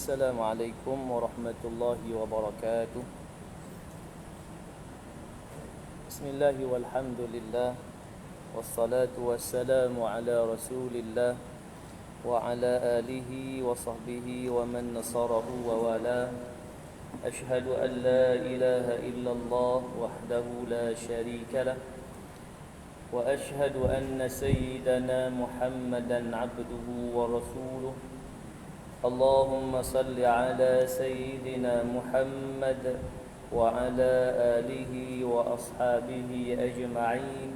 السلام عليكم ورحمة الله وبركاته. بسم الله والحمد لله والصلاة والسلام على رسول الله وعلى آله وصحبه ومن نصره ووالاه. أشهد أن لا إله إلا الله وحده لا شريك له وأشهد أن سيدنا محمدا عبده ورسوله. اللهم صل على سيدنا محمد وعلى آله وأصحابه أجمعين.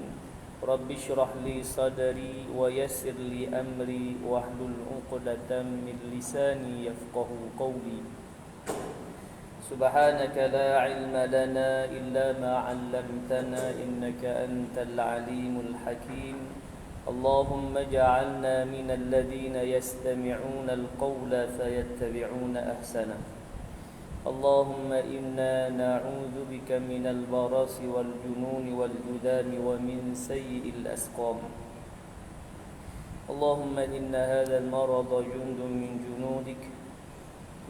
رب اشرح لي صدري ويسر لي أمري واحلل عقدة من لساني يفقه قولي. سبحانك لا علم لنا إلا ما علمتنا إنك أنت العليم الحكيم. اللهم اجعلنا من الذين يستمعون القول فيتبعون أحسنه. اللهم إنا نعوذ بك من البرص والجنون والجذام ومن سيء الأسقام. اللهم إن هذا المرض جند من جنودك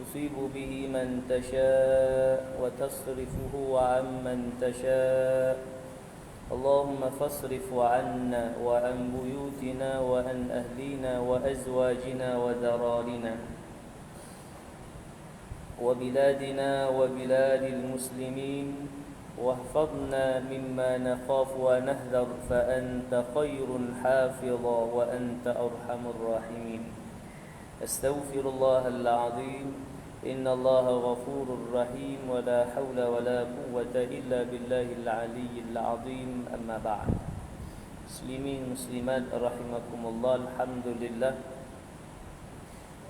تصيب به من تشاء وتصرفه عمن تشاء. اللهم فاصرف عنا وعن بيوتنا وعن أهلنا وأزواجنا وذرارنا وبلادنا وبلاد المسلمين واحفظنا مما نخاف ونحذر فأنت خير حافظا وأنت أرحم الراحمين. أستغفر الله العظيم إن الله غفور رحيم ولا حول ولا قوة إلا بالله العلي العظيم. أما بعد. Muslimin muslimat rahimakumullah, alhamdulillah,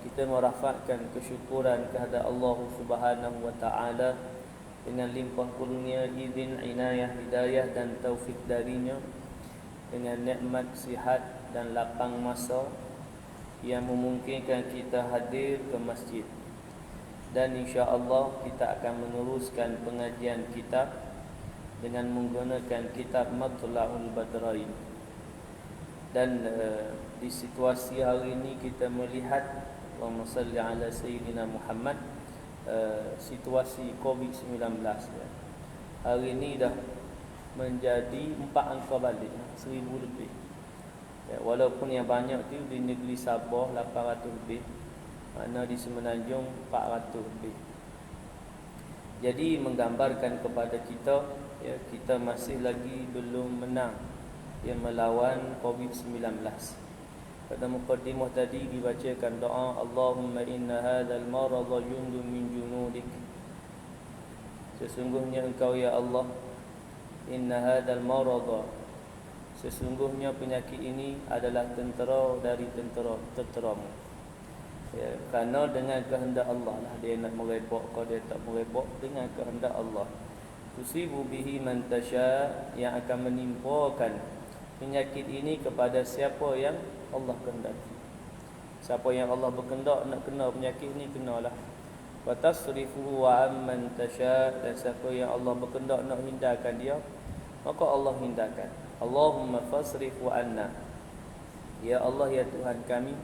kita merafakkan kesyukuran kehadap Allah Subhanahu wa taala dengan limpah kurnia, izin, inayah, hidayah dan taufik darinya, dengan nikmat sihat dan lapang masa yang memungkinkan kita hadir ke masjid. Dan insya-Allah kita akan meneruskan pengajian kitab dengan menggunakan kitab Matla'ul Badrain. Dan di situasi hari ini kita melihat, Allahumma salli ala Sayyidina Muhammad, situasi COVID-19 ya. Hari ini dah menjadi 4 angka balik, 1000 lebih ya, walaupun yang banyak tu di negeri Sabah 800 lebih, mana di Semenanjung 400 lebih. Jadi menggambarkan kepada kita ya, kita masih lagi belum menang ya, melawan COVID-19. Pada mukadimah tadi dibacakan doa, Allahumma inna hadzal marada jundun min junudik. Sesungguhnya engkau ya Allah, inna hadzal marada, sesungguhnya penyakit ini adalah tentera dari tenteramu ya, kerana dengan kehendak Allah lah dia nak merebak, kalau dia tak merebak dengan kehendak Allah. Tusibu bihi man tasha, yang akan menimpakan penyakit ini kepada siapa yang Allah kehendaki. Siapa yang Allah berkehendak nak kena penyakit ini, kenalah. Wa tasrifuhu wa amman tasha, dan siapa yang Allah berkehendak nak hindarkan dia, maka Allah hindarkan. Allahumma fasrifu anna, ya Allah ya Tuhan kami,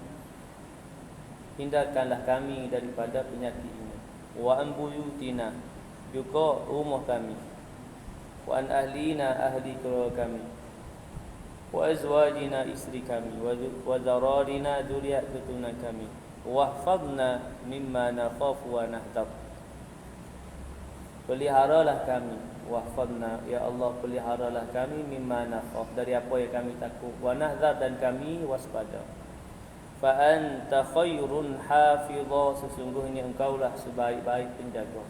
hindarkanlah kami daripada penyakit ini. Wa an buyutina, juga rumah kami. Wa an ahlina, ahli keluarga kami. Wa azwajina, isteri kami. Wa zararina, zuriat keturunan kami. Wahfadna mimma nakhafu wa nahdar, peliharalah kami. Wahfadna, ya Allah, peliharalah kami mimma nakhaf, dari apa yang kami takut. Wa nahdar, dan kami waspada. Fa anta khairun hafidha, sesungguhnya engkaulah sebaik-baik penjaga.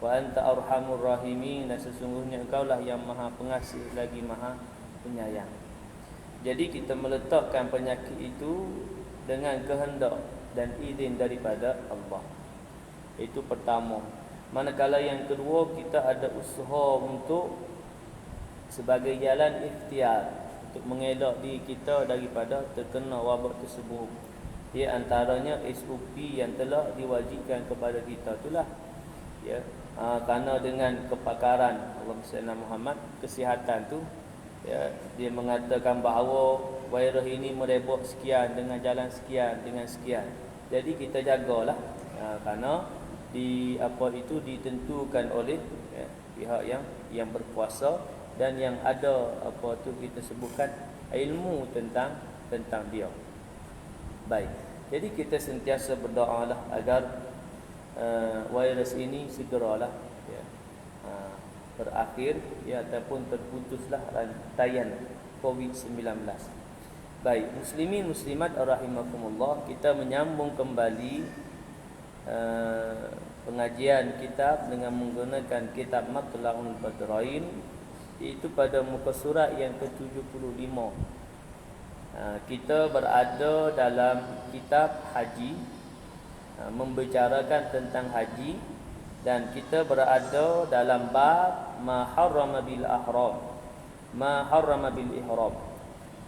Wa anta arhamur rahimin, dan sesungguhnya engkaulah yang maha pengasih lagi maha penyayang. Jadi kita meletakkan penyakit itu dengan kehendak dan izin daripada Allah. Itu pertama. Manakala yang kedua, kita ada usaha untuk sebagai jalan ikhtiar untuk mengelak diri kita daripada terkena wabak tersebut. Ya, antaranya SOP yang telah diwajibkan kepada kita itulah ya, kerana dengan kepakaran Allahumma salli ala Muhammad, kesihatan tu ya, dia mengatakan bahawa virus ini merebak sekian dengan jalan sekian dengan sekian. Jadi kita jagalah Kerana apa itu ditentukan oleh pihak yang berkuasa dan yang ada apa tu kita sebutkan ilmu tentang dia. Baik. Jadi kita sentiasa berdoalah agar virus ini segeralah berakhir ataupun terputuslah rantaian COVID-19. Baik, muslimin muslimat rahimakumullah, kita menyambung kembali pengajian kitab dengan menggunakan kitab Matla'ul Badrain, iaitu pada muka surat yang ke-75. Kita berada dalam kitab haji, membicarakan tentang haji, dan kita berada dalam bab ma harrama bil ihram. Ma harrama bil ihram.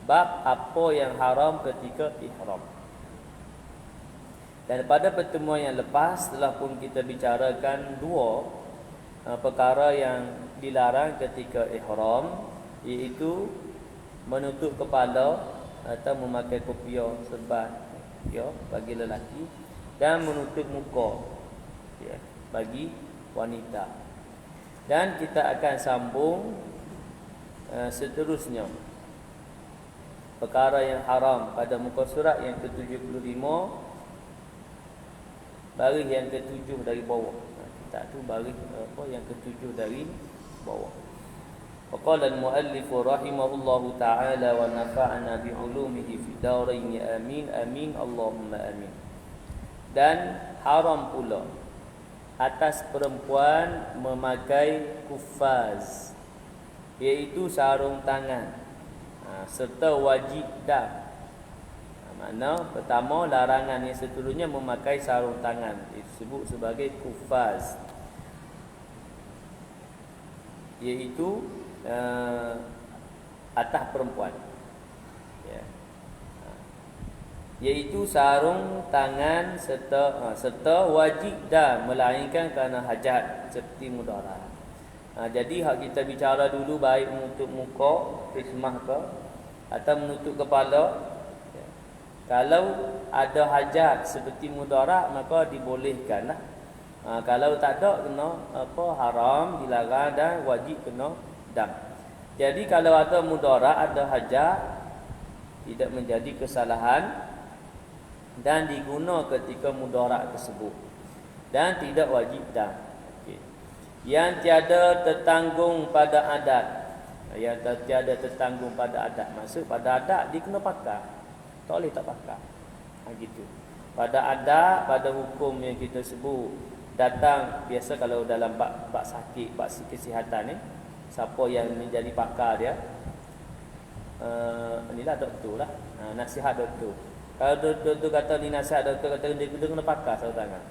Bab apa yang haram ketika ihram. Dan pada pertemuan yang lepas telah pun kita bicarakan dua perkara yang dilarang ketika ihram, iaitu menutup kepala atau memakai kopiah serban bagi lelaki, dan menutup muka bagi wanita. Dan kita akan sambung seterusnya perkara yang haram pada muka surat yang ke-75, baris yang ke-7 dari bawah. Kita tu baris yang ke-7 dari bawah. Waqala al-muallif rahimahullahu ta'ala wa nafa'ana bi'ulumihi fid darain amin amin Allahumma amin. Dan haram pula atas perempuan memakai kufaz, iaitu sarung tangan, serta wajib dam. Mana pertama, larangan yang seterusnya memakai sarung tangan, disebut sebagai kufaz, iaitu atas perempuan, iaitu sarung tangan serta wajib dah, melainkan kerana hajat seperti mudarat. Jadi hak kita bicara dulu, baik menutup muka, kismah ke, atau menutup kepala. Kalau ada hajat seperti mudarat, maka dibolehkanlah. Kalau tak ada, kena haram, dilarang, dan wajib kena dam. Jadi kalau ada mudarat, ada hajat, tidak menjadi kesalahan dan diguna ketika mudarat tersebut, dan tidak wajib dam. Yang tiada tertanggung pada adat. Yang tiada tertanggung pada adat, maksud pada adat dia kena pakai, tak boleh tak pakai. Gitu. Pada adat, pada hukum yang kita sebut, datang biasa kalau dalam bab sakit, bab kesihatan ni, siapa yang menjadi pakar dia, inilah doktor lah, nasihat doktor. Kalau doktor kata ni nasihat, doktor kata dia kena pakar sarung tangan.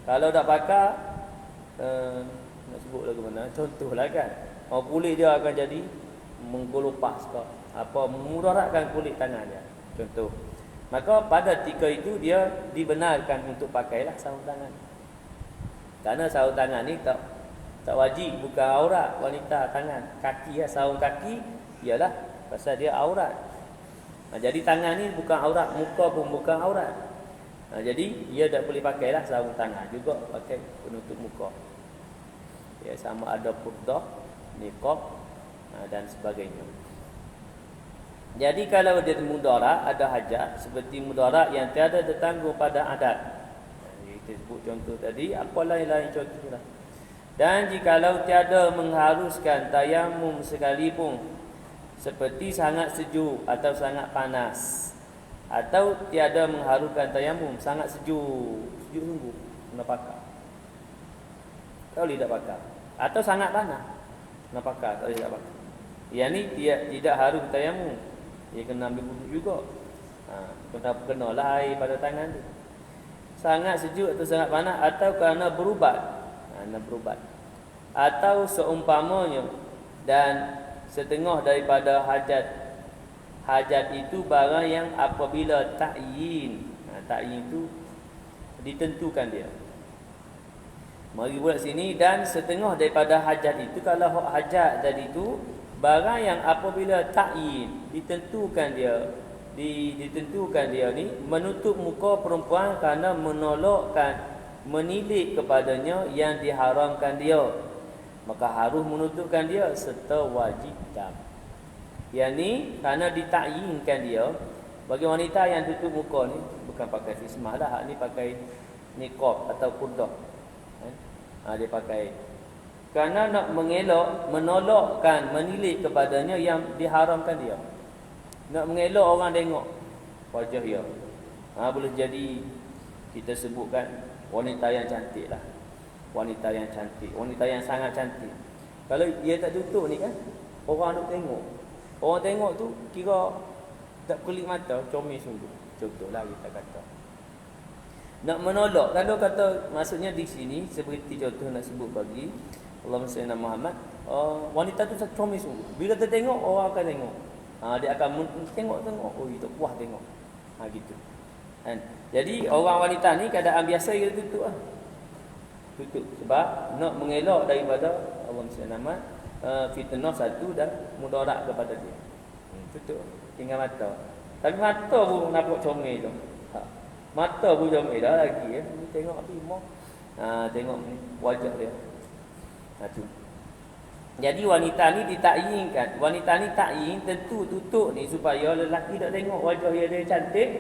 Kalau tak pakar, nak sebut lagu mana, contohlah kan, kulit dia akan jadi menggolupas ke, memudaratkan kulit tangan dia, contoh. Maka pada ketika itu dia dibenarkan untuk pakailah sarung tangan. Kerana sarung tangan ni tak wajib, bukan aurat wanita tangan. Kaki sarung kaki ialah pasal dia aurat. Jadi tangan ni bukan aurat, muka pun bukan aurat. Jadi dia tak boleh pakailah sarung tangan, juga pakai penutup muka. Sama ada purdah, niqab dan sebagainya. Jadi kalau dia mudarat, ada hajat seperti mudarat yang tiada tertanggung pada adat, kita sebut contoh tadi, apa lain-lain contohlah. Dan jikalau tiada mengharuskan tayamum sekalipun, seperti sangat sejuk atau sangat panas, atau tiada mengharuskan tayamum, sangat sejuk sungguh, kena pakai, kalau tidak pakai, atau sangat panas, kena pakai, kalau tidak pakai. Yang ni tidak harus tayamum, dia kena ambil wuduk juga. Kenalah air pada tangan tu. Sangat sejuk atau sangat panas, atau kerana berubat, atau seumpamanya. Dan setengah daripada hajat itu barang yang apabila ta'yin, ta'yin itu ditentukan dia. Mari buat sini, dan setengah daripada hajat itu, kalau hajat tadi itu barang yang apabila ta'yin, ditentukan dia ni menutup muka perempuan kerana menolakkan menilik kepadanya yang diharamkan dia, maka harus menutupkan dia serta wajib dam. Yang ni kerana ditakyinkan dia bagi wanita yang tutup muka ni, bukan pakai fismah lah, hak ni pakai niqab atau qurdah. Dia pakai kerana nak mengelak, menolakkan, menilik kepadanya yang diharamkan dia. Nak mengelak orang tengok wajah dia. Boleh jadi kita sebutkan wanita yang cantik lah. Wanita yang cantik, wanita yang sangat cantik. Kalau dia tak tutup ni kan, orang nak tengok. Orang tengok tu kira tak kelip mata, comel sungguh. Contohlah kita kata. Nak menolak, kalau kata maksudnya di sini seperti contoh nak sebut bagi Allahumma salli ala Muhammad, wanita tu comel sungguh. Bila kita tengok, orang akan tengok. Dia akan tengok, oh itu puas tengok. Gitu. Kan? Jadi orang wanita ni keadaan biasa dia tutup lah. Tutup sebab nak mengelak daripada Allahumma salli ala Muhammad, fitnah satu dan mudarat kepada dia. Tutup tinggal mata. Tapi mata pun nampak comel tu. Mata pun comel dah lagi ya. Tengok api moh. Tengok ni wajah dia. Tu. Jadi wanita ni ditakyinkan. Wanita ni takyin tentu tutup ni supaya lelaki tak tengok wajah dia cantik.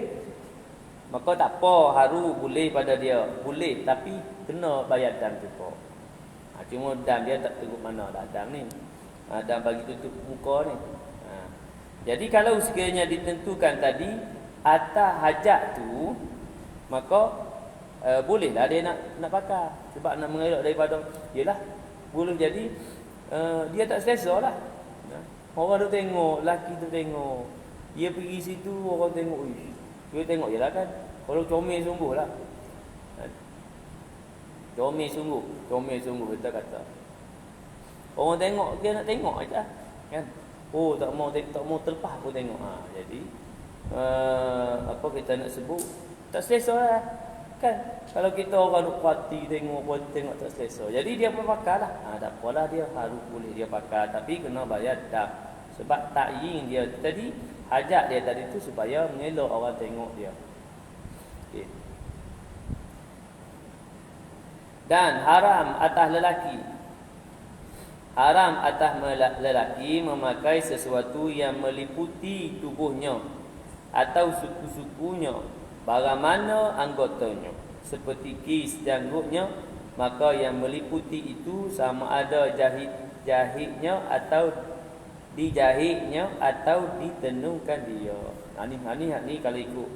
Maka tak apa, haru boleh pada dia. Boleh tapi kena bayar dam juga. Cuma dam dia tak teruk mana dah dam ni. Dam bagi tutup muka ni. Jadi kalau sekiranya ditentukan tadi atas hajat tu, maka bolehlah dia nak pakai sebab nak mengelak daripada yalah boleh jadi dia tak selesa lah. Orang tu tengok, lelaki tu tengok, dia pergi situ orang tengok, dia tengok jelah kan. Kalau comel sungguh lah, comel sungguh kita kata. Orang tengok dia nak tengok aja kan. Tak mau terlepas pun tengok. Jadi apa kita nak sebut tak selesa lah kan. Kalau kita orang duk parti tengok tak selesa. Jadi dia pun pakailah. Tak apalah, dia harus boleh dia pakai tapi kena bayar dam. Sebab takyin dia tadi, hajat dia tadi tu supaya mengelak orang tengok dia. Okay. Dan haram atas lelaki. Haram atas lelaki memakai sesuatu yang meliputi tubuhnya atau suku-sukunya, barang mana anggotanya, seperti kis janggutnya, maka yang meliputi itu sama ada jahitnya atau dijahitnya atau ditenungkan dia. Ni kalau ikut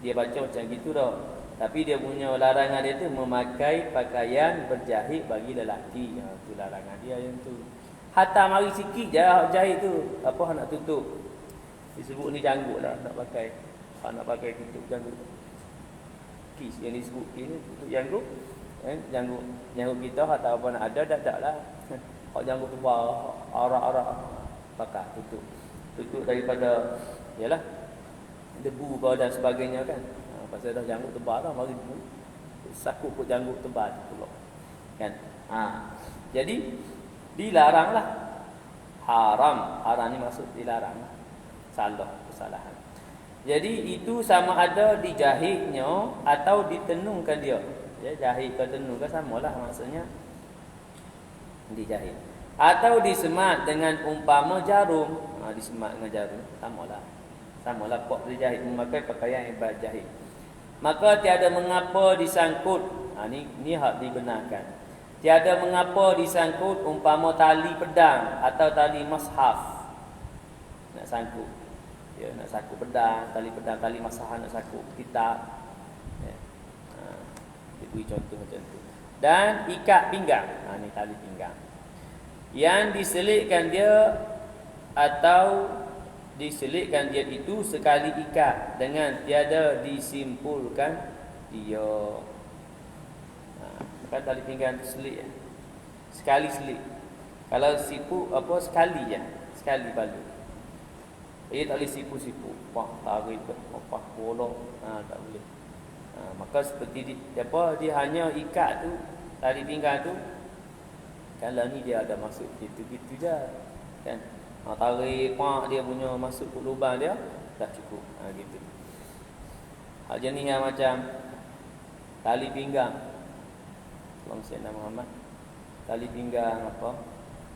dia baca macam gitu dah. Tapi dia punya larangan dia tu memakai pakaian berjahit bagi lelaki. Itu larangan dia yang tu. Hatta mari sikit je jahit tu, apa nak tutup. Disebut ni janggut lah nak pakai. Nak pakai tutup janggut. Kis yang disebut kis ni tutup janggut. Janggut kita hatta apa nak ada dak lah. Hak janggut tu arak-arak pakai tutup. Tutup daripada yalah debu dan sebagainya kan. Pasal dah janggut tebal dah, mari sakut pun janggut tebal tu pula. Kan? Jadi dilaranglah. Haram ni maksud dilarang. Kesalahan. Jadi itu sama ada dijahitnya atau ditenungkan dia. Ya, jahit ke tenung ke samalah maksudnya. Dijahit. Atau disemat dengan umpama jarum. Disemat dengan jarum samalah. Samalah pok dijahit memakai pakaian yang berjahit. Maka tiada mengapa disangkut. Ni hak dibenarkan. Tiada mengapa disangkut umpama tali pedang atau tali mushaf. Nak sangkut. Ya, nak sangkut pedang, tali pedang, tali mushaf nak sangkut kitab. Ya. Dia beri contoh macam tu. Dan ikat pinggang. Ni tali pinggang. Yang diselitkan dia atau diselitkan dia itu sekali ikat dengan tiada disimpulkan dia. Kan tali pinggang tu selit. Sekali selit. Kalau sipu apa sekali je. Sekali balu. Dia tak boleh sipu-sipu. Tarik bolong. Tak boleh. Maka seperti dia hanya ikat tu tali pinggang tu. Kalau ni dia ada maksud gitu-gitu je. Kan? Tarik dia punya masuk ke lubang dia dah cukup. Gitu. Jenis yang macam tali pinggang Allahumma salli ala Muhammad. Tali pinggang apa?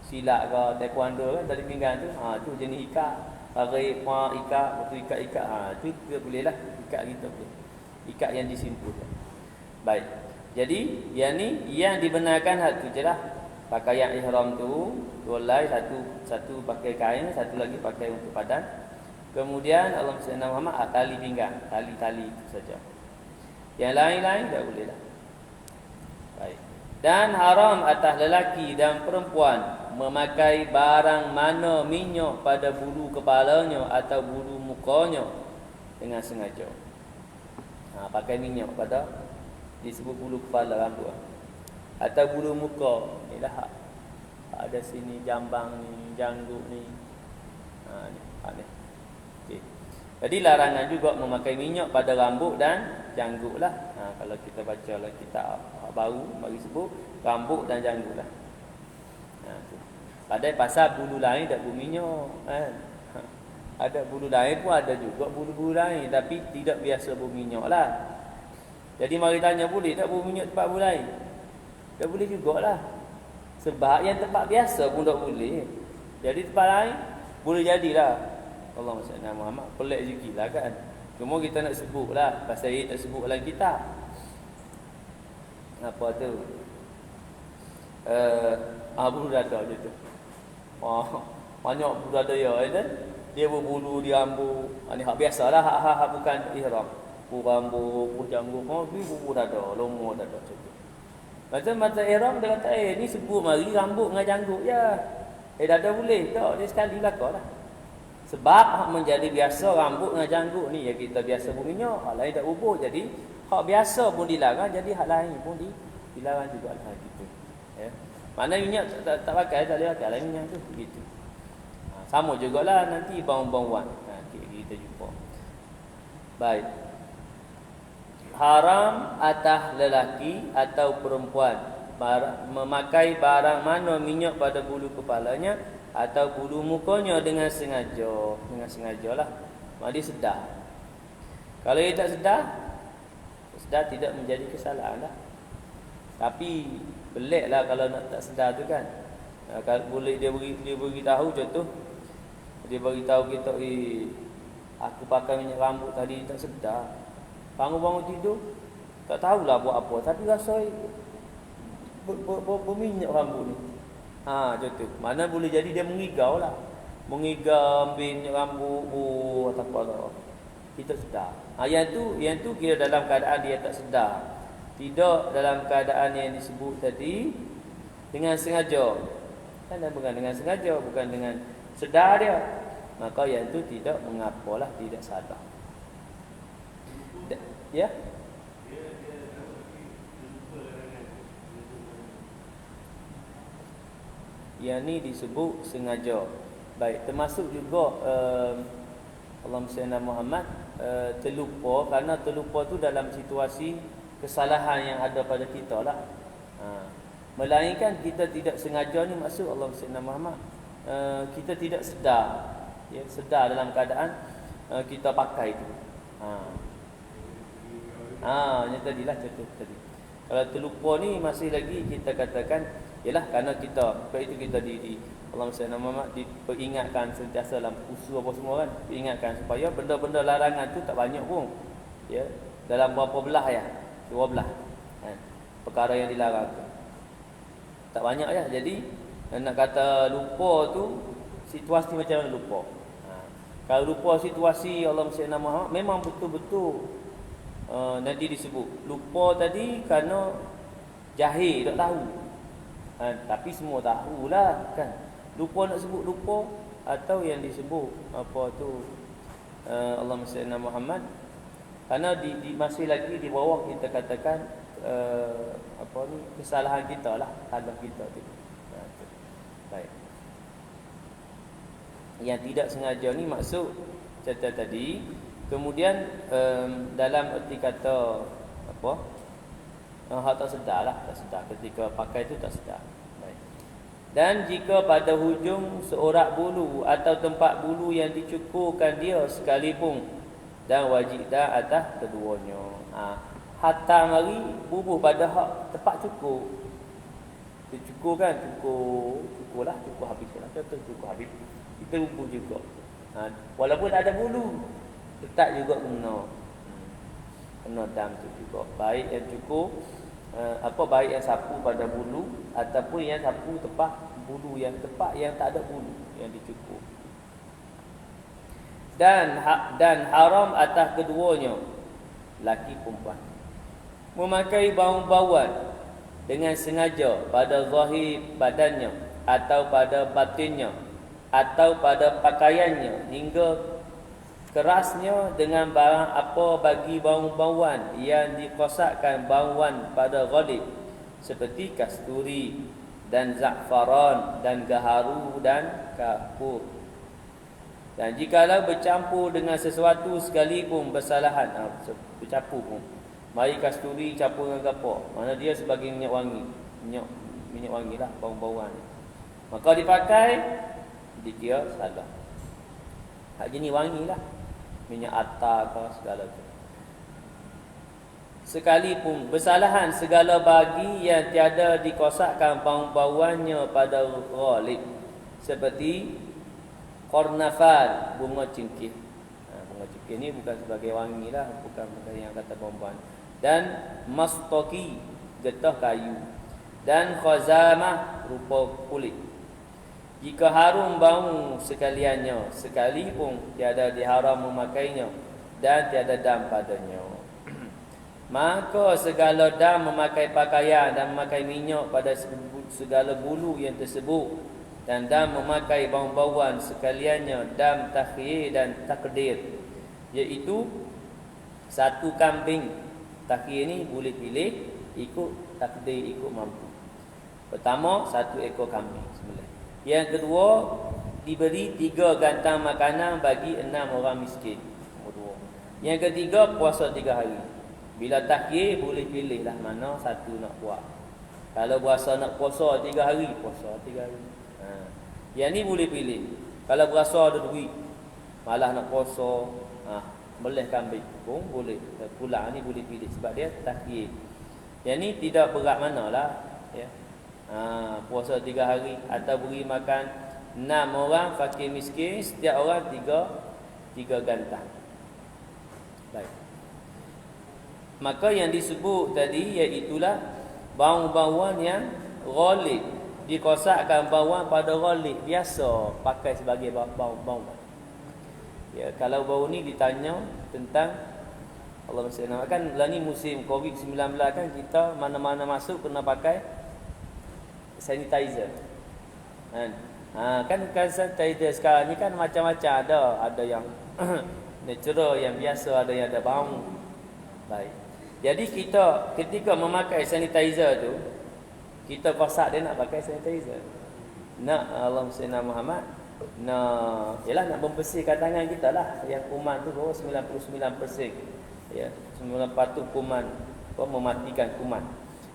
Silat ke taekwondo kan tali pinggang tu. Tu jenis ikat. Tarik ikat, waktu ikat. Tu kita boleh lah. Ikat kita boleh. Ikat yang disimpulkan. Baik. Jadi yang ni yang dibenarkan hak tu je lah. Pakaian ihram tu dua satu pakai kain, satu lagi pakai untuk padan. Kemudian Allahumma salli ala Muhammad tali pinggang, tali-tali itu saja. Yang lain-lain tak boleh lah. Baik. Dan haram atas lelaki dan perempuan memakai barang mana minyak pada bulu kepalanya atau bulu mukanya dengan sengaja. Pakai minyak pada disebut bulu kepala rambut atau bulu muka. Inilah hak ada sini jambang ni, janggut ni. Ni. Okey. Jadi larangan juga memakai minyak pada rambut dan janggut lah. Kalau kita baca lah kitab baru bagi sebut rambut dan janggut lah. Padahal pasal bulu lain tak berminyak kan. Ada bulu lain pun ada juga bulu-bulu lain tapi tidak biasa berminyak lah. Jadi mari tanya boleh tak berminyak tempat bulu lain? Tak boleh jugalah. Sebab yang tempat biasa pun tak boleh. Jadi tempat lain boleh jadilah. Allahumma salli ala Muhammad. Pelik sikit lah kan. Cuma kita nak sebut lah. Pasal dia tak sebut dalam kitab. Apa tu? Bulu dada je tu. Banyak bulu dada ya kan. Dia berbulu di rambut. Ni hak biasalah. Hak bukan ihram. Bulu rambut, bulu janggut. Bulu dada, lomo dada macam tu. Macam ihram dia kata ni sebut mari rambut dengan janggut ya. Dada boleh tak? Dia sekali belakang lah. Sebab hak menjadi biasa rambut dengan janggut ni ya kita biasa berminyak, hak lain tak berubah. Jadi hak biasa pun dilarang, jadi hak lain pun dilarang juga lah gitu. Ya. Mana minyak tak pakai, tak boleh pakai lah minyak tu begitu. Sama jugalah nanti bau-bauan. Kita jumpa. Baik. Haram atas lelaki atau perempuan memakai barang mana minyak pada bulu kepalanya atau bulu mukanya dengan sengaja lah. Dia sedar. Kalau dia tak sedar tidak menjadi kesalahan lah. Tapi pelik lah kalau nak tak sedar tu kan. Kalau boleh dia beritahu contoh, dia beritahu kita aku pakai minyak rambut tadi tak sedar. Bangun-bangun tidur tak tahulah buat apa tapi rasa berminyak rambut ni. Contoh. Mana boleh jadi dia mengigau lah. Mengigau minyak rambut atau apa. Kita sedar. Yang tu kira dalam keadaan dia tak sedar. Tidak dalam keadaan yang disebut tadi dengan sengaja. Kan bukan dengan sengaja, bukan dengan sedar dia. Maka yang tu tidak mengapalah, tidak salah. Ya? Yang ni disebut sengaja. Baik, termasuk juga Allahumma salli ala Muhammad terlupa, kerana terlupa tu dalam situasi kesalahan yang ada pada kita lah. Melainkan kita tidak sengaja ni maksud Allahumma salli ala Muhammad kita tidak sedar. Ya, sedar dalam keadaan kita pakai tu. Yang tadilah contoh tadi. Kalau terlupa ni masih lagi kita katakan ialah kerana kita, sebab itu kita di Allahumma salli ala Muhammad diperingatkan sentiasa dalam usul apa semua kan, peringatkan supaya benda-benda larangan tu tak banyak pun. Ya, dalam berapa belah ya? 12 kan. Perkara yang dilarang tu. Tak banyak ya. Jadi nak kata lupa tu situasi macam mana lupa. Kalau lupa situasi Allahumma salli ala Muhammad memang betul-betul nanti disebut lupa tadi kerana jahil tak tahu. Tapi semua tahulah kan. Lupa nak sebut lupa atau yang disebut apa tu Allahumma salli ala Muhammad kerana masih lagi di bawah kita katakan apa ni kesalahan kita lah, salah kita tu. Baik. Yang tidak sengaja ni maksud cerita tadi. Kemudian dalam erti kata apa? Hak tak sedar lah, tak sedar ketika pakai tu tak sedar. Baik. Dan jika pada hujung seorak bulu atau tempat bulu yang dicukurkan dia sekalipun dan wajib dah atas keduanya. Hatta mari bubuh pada hak tempat cukur. Kita cukur kan, cukur habis lah. Contoh cukur habis. Kita bubuh juga. Walaupun tak ada bulu, tetap juga kena dam tu juga. Baik yang cukur, baik yang sapu pada bulu ataupun yang sapu tepat bulu yang tepat yang tak ada bulu yang dicukur. Dan haram atas keduanya, laki perempuan, memakai bau-bauan dengan sengaja pada zahir badannya atau pada batinnya atau pada pakaiannya, hingga kerasnya dengan barang apa bagi bau-bauan yang dikosakkan bauan pada ghalib, seperti kasturi dan za'faran dan gaharu dan kafur. Dan jikalau bercampur dengan sesuatu sekalipun bersalahan, bercampur pun, mari kasturi campur dengan gapo, mana dia sebagai minyak wangi, minyak wangi lah, bau-bauan, maka dipakai, dikira salah. Hak jenis wangi lah, minyak atar ke segala tu. Sekalipun bersalahan segala bagi yang tiada dikosakkan bau-bauannya pada ghalib, seperti kornafal, bunga cengkeh. Bunga cengkeh ni bukan sebagai wangi lah, bukan yang kata bau-bauan. Dan mastoki, getah kayu. Dan khazamah, rupa kulit. Jika harum bau sekaliannya, sekalipun tiada diharam memakainya dan tiada dam padanya, maka segala dam memakai pakaian dan memakai minyak pada segala bulu yang tersebut, dan dam memakai bau-bauan sekaliannya, dam takhir dan takdir, iaitu satu kambing. Takhir ni boleh pilih ikut takdir, ikut mampu. Pertama, satu ekor kambing sembelih. Yang kedua, diberi 3 gantang makanan bagi 6 orang miskin. Yang ketiga, puasa 3 hari. Bila takhir, boleh pilih lah mana satu nak buat. Kalau berasa nak puasa 3 hari, puasa 3 hari. Yang ni boleh pilih. Kalau berasa ada duit, malah nak puasa, meleh kambing pun boleh. Pulang ni boleh pilih sebab dia takhir. Yang ni tidak berat manalah, ya. Puasa 3 hari atau beri makan 6 orang fakir miskin, setiap orang 3 gantang. Baik. Maka yang disebut tadi iaitulah bau-bauan yang ghalib, dikosakkan bauan pada ghalib, biasa pakai sebagai bau-bauan. Ya, kalau bau ni ditanya tentang Allah SWT, kan lah ni musim COVID-19 kan, kita mana-mana masuk kena pakai sanitizer. Kan sanitizer sekarang ni kan macam-macam, ada yang natural, yang biasa, ada yang ada bau. Baik. Jadi kita ketika memakai sanitizer tu, kita kosak dia nak pakai sanitizer. Nak Allahumma salli Muhammad, nak membersihkan tangan kita lah. Yang kuman tu 99%. Ya, 90% kuman, mematikan kuman.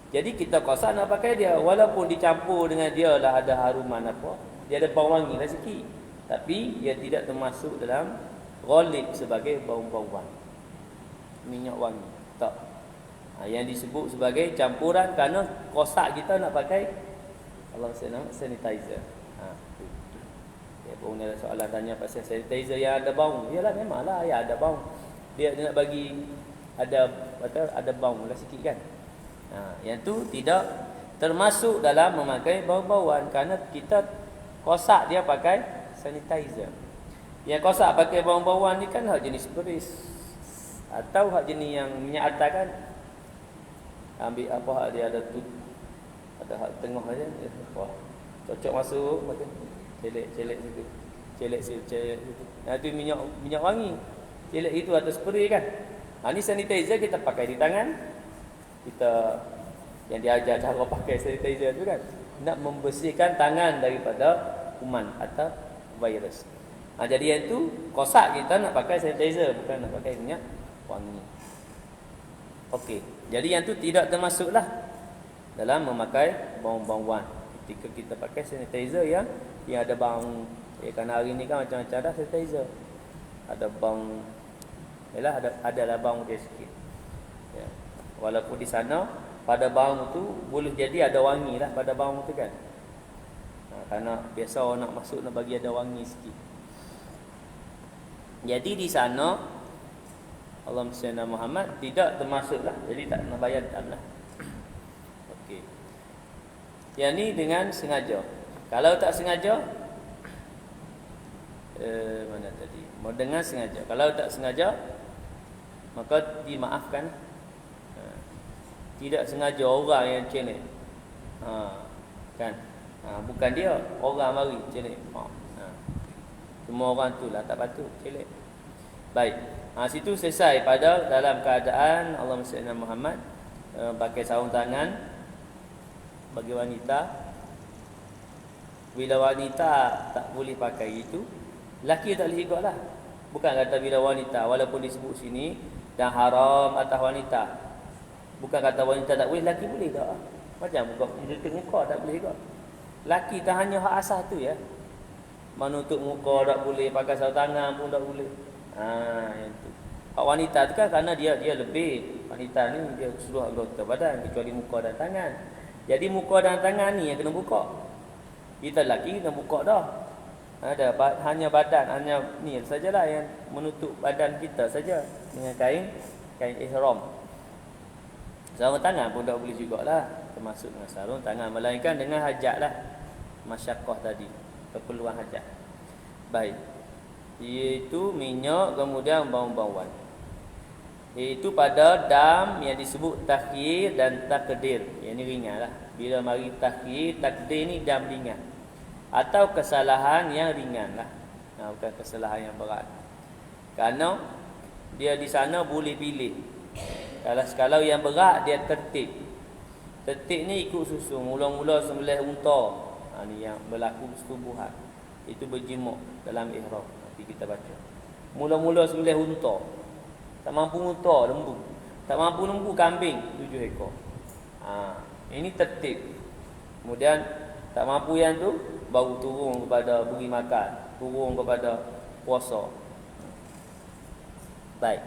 Jadi kita kosak nak pakai dia, walaupun dicampur dengan dia lah ada haruman apa, dia ada bau wangi lah sikit, tapi dia tidak termasuk dalam ghalib sebagai bau-bauan, minyak wangi, tak. Yang disebut sebagai campuran kerana kosak kita nak pakai Allah sanitizer. Ya, pun ada soalan tanya pasal sanitizer yang ada bau. Yalah, memanglah ya ada bau. Dia nak bagi ada bau lah sikit kan. Yang tu tidak termasuk dalam memakai bau-bauan kerana kita kosak dia pakai sanitizer. Yang kosak pakai bau-bauan ni kan hak jenis spray atau hak jenis yang minyak atar kan. Ambil apa hak dia ada tu, ada hak tengah aja. Wah, cocok masuk macam celek situ. Celek situ. Tu minyak wangi. Celek itu atau spray kan. Ni sanitizer kita pakai di tangan. Kita yang diajar cara pakai sanitizer tu kan, nak membersihkan tangan daripada kuman atau virus. Jadi yang tu kosak kita nak pakai sanitizer, bukan nak pakai minyak wangi. Okey. Jadi yang tu tidak termasuklah dalam memakai bau-bauan. Ketika kita pakai sanitizer yang ada bau, kerana hari ni kan macam-macam dah sanitizer. Ada bau, adalah bau dia sikit. Ya. Walaupun di sana pada bau tu boleh jadi ada wangi lah pada bau tu kan. Kerana biasa orang nak masuk nak bagi ada wangi sikit. Jadi di sana Allahumma salli ala Muhammad tidak termasuklah. Jadi tak kena bayar dam lah. Okey. Yang ni dengan sengaja. Kalau tak sengaja mana tadi? Mau dengan sengaja. Kalau tak sengaja maka dimaafkan. Tidak sengaja orang yang celek. Kan? Bukan dia, orang mari celek. Semua orang tu lah tak patut celek. Baik. Situ selesai pada dalam keadaan Allahumma salli ala Muhammad pakai sarung tangan bagi wanita. Bila wanita tak boleh pakai itu, lelaki tak boleh ikut lah. Bukan kata bila wanita, walaupun disebut sini dan haram atas wanita. Bukan kata wanita tak boleh, lelaki boleh tak? Macam muka tak boleh ikut. Lelaki tak hanya hak asas tu ya. Menutup muka tak boleh, pakai sarung tangan pun tak boleh. Yang tu. Hak wanita tu kan kerana dia lebih. Wanita ni dia seluruh anggota badan kecuali muka dan tangan. Jadi muka dan tangan ni yang kena buka. Kita lelaki kena buka dah. Ada hanya badan, hanya ni sajalah yang menutup badan kita saja dengan kain ihram. Sarung tangan pun tak boleh jugalah, termasuk dengan sarung tangan, melainkan dengan hajat lah, masyaqqah tadi, keperluan hajat. Baik, iaitu minyak kemudian bau-bauan. Iaitu pada dam yang disebut takhir dan takdir. Yang ni ringan lah. Bila mari takhir, takdir ni dam ringan atau kesalahan yang ringan lah. Bukan kesalahan yang berat. Kerana dia di sana boleh pilih. Kalau yang berat dia tertib. Tertib ni ikut susun. Mula-mula sembelih unta. Ni yang berlaku setubuhan. Itu berjimuk dalam ihram. Nanti kita baca. Mula-mula sembelih unta. Tak mampu unta, lembu. Tak mampu lembu, kambing 7 ekor. Ini tertib. Kemudian tak mampu yang tu baru turun kepada beri makan, turun kepada puasa. Baik.